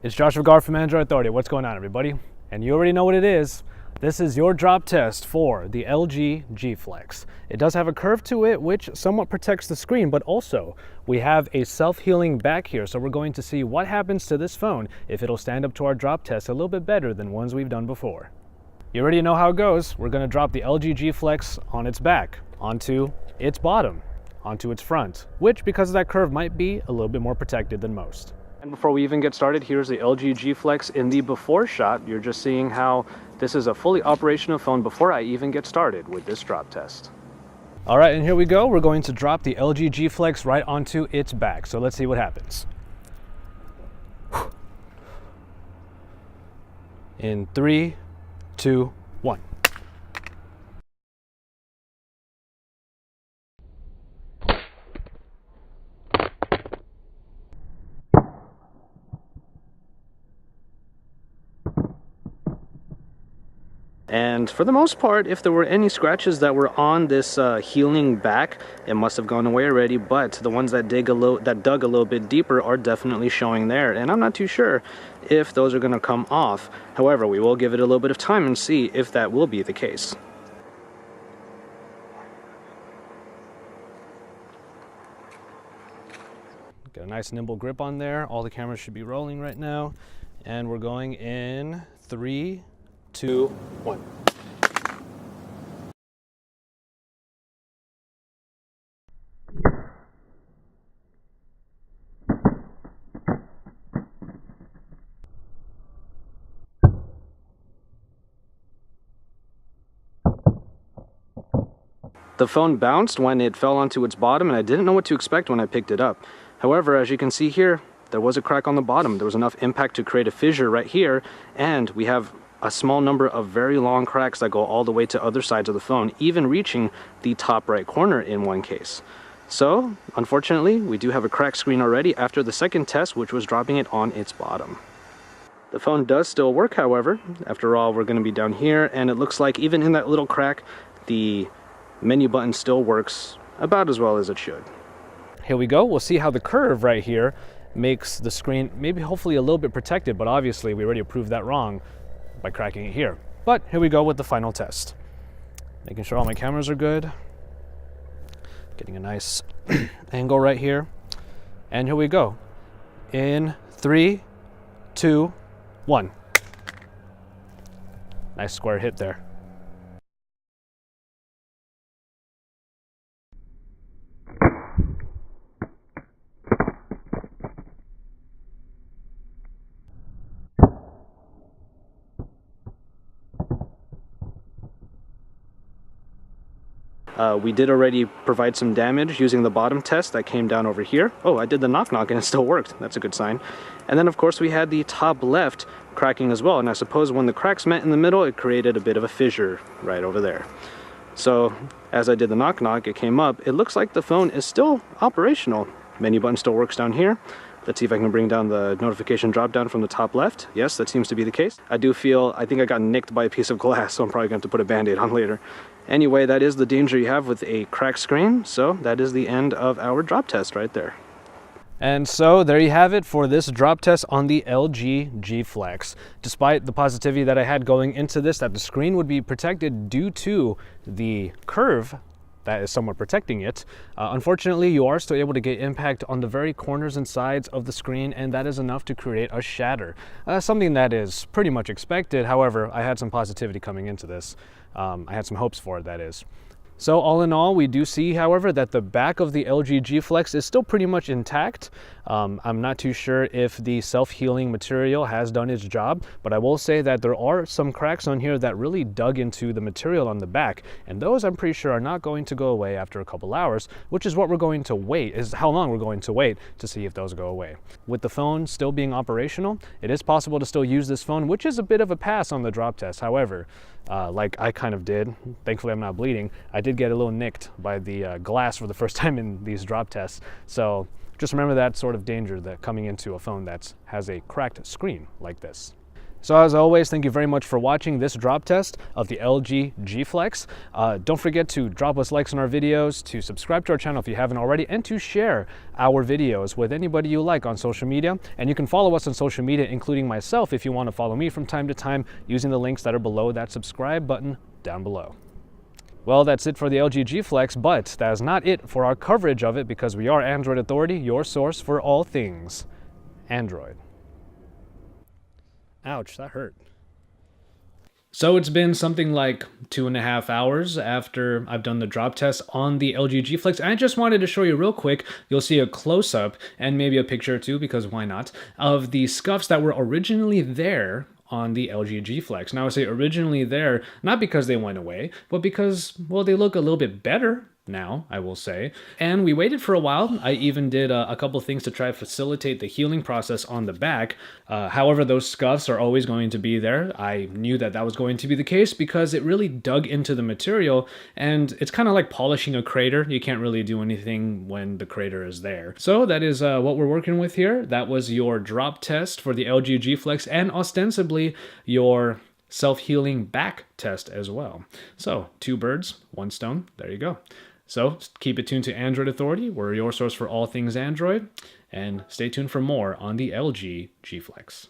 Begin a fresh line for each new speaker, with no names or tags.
It's Joshua Gar from Android Authority. What's going on, everybody? And you already know what it is. This is your drop test for the LG G Flex. It does have a curve to it, which somewhat protects the screen, but also we have a self-healing back here. So we're going to see what happens to this phone if it'll stand up to our drop test a little bit better than ones we've done before. You already know how it goes. We're going to drop the LG G Flex on its back, onto its bottom, onto its front, which because of that curve might be a little bit more protected than most. And before we even get started, here's the LG G Flex in the before shot. You're just seeing how this is a fully operational phone before I even get started with this drop test. All right, and here we go. We're going to drop the LG G Flex right onto its back. So let's see what happens. In 3, 2, 1. And for the most part, if there were any scratches that were on this healing back, it must have gone away already, but the ones that dug a little bit deeper are definitely showing there, and I'm not too sure if those are going to come off. However, we will give it a little bit of time and see if that will be the case. Get a nice nimble grip on there. All the cameras should be rolling right now, and we're going in 3, 2, 1. The phone bounced when it fell onto its bottom, and I didn't know what to expect when I picked it up. However, as you can see here, there was a crack on the bottom. There was enough impact to create a fissure right here, and we have a small number of very long cracks that go all the way to other sides of the phone, even reaching the top right corner in one case. So, unfortunately, we do have a cracked screen already after the second test, which was dropping it on its bottom. The phone does still work, however. After all, we're going to be down here, and it looks like even in that little crack, the menu button still works about as well as it should. Here we go. We'll see how the curve right here makes the screen maybe hopefully a little bit protected, but obviously we already proved that wrong by cracking it here. But here we go with the final test. Making sure all my cameras are good. Getting a nice angle right here. And here we go. In 3, 2, 1. Nice square hit there. We did already provide some damage using the bottom test that came down over here. Oh, I did the knock and it still worked. That's a good sign. And then of course we had the top left cracking as well. And I suppose when the cracks met in the middle, it created a bit of a fissure right over there. So as I did the knock, it came up. It looks like the phone is still operational. Menu button still works down here. Let's see if I can bring down the notification drop down from the top left. Yes, that seems to be the case. I think I got nicked by a piece of glass, so I'm probably going to have to put a band-aid on later. Anyway, that is the danger you have with a cracked screen, so that is the end of our drop test right there. And so there you have it for this drop test on the LG G Flex. Despite the positivity that I had going into this, that the screen would be protected due to the curve that is somewhat protecting it. Unfortunately, you are still able to get impact on the very corners and sides of the screen, and that is enough to create a shatter. Something that is pretty much expected. However, I had some positivity coming into this. I had some hopes for it, that is. So all in all, we do see, however, that the back of the LG G Flex is still pretty much intact. I'm not too sure if the self-healing material has done its job, but I will say that there are some cracks on here that really dug into the material on the back, and those I'm pretty sure are not going to go away after a couple hours, which is what we're going to wait, is how long we're going to wait to see if those go away. With the phone still being operational, it is possible to still use this phone, which is a bit of a pass on the drop test. However, like I kind of did, thankfully I'm not bleeding, I did get a little nicked by the glass for the first time in these drop tests. So just remember that sort of danger that coming into a phone that has a cracked screen like this. So as always, thank you very much for watching this drop test of the LG G Flex. Don't forget to drop us likes on our videos, to subscribe to our channel if you haven't already, and to share our videos with anybody you like on social media. And you can follow us on social media, including myself, if you want to follow me from time to time using the links that are below that subscribe button down below. Well, that's it for the LG G Flex, but that is not it for our coverage of it, because we are Android Authority, your source for all things Android. Ouch, that hurt. So it's been something like 2.5 hours after I've done the drop test on the LG G Flex. I just wanted to show you real quick. You'll see a close-up and maybe a picture or two, because why not, of the scuffs that were originally there on the LG G Flex. Now I say originally there, not because they went away, but because, well, they look a little bit better now, I will say. And we waited for a while. I even did a couple things to try to facilitate the healing process on the back. However, those scuffs are always going to be there. I knew that that was going to be the case because it really dug into the material, and it's kind of like polishing a crater. You can't really do anything when the crater is there. So that is what we're working with here. That was your drop test for the LG G Flex, and ostensibly your self-healing back test as well. So 2 birds, 1 stone. There you go. So keep it tuned to Android Authority. We're your source for all things Android. And stay tuned for more on the LG G Flex.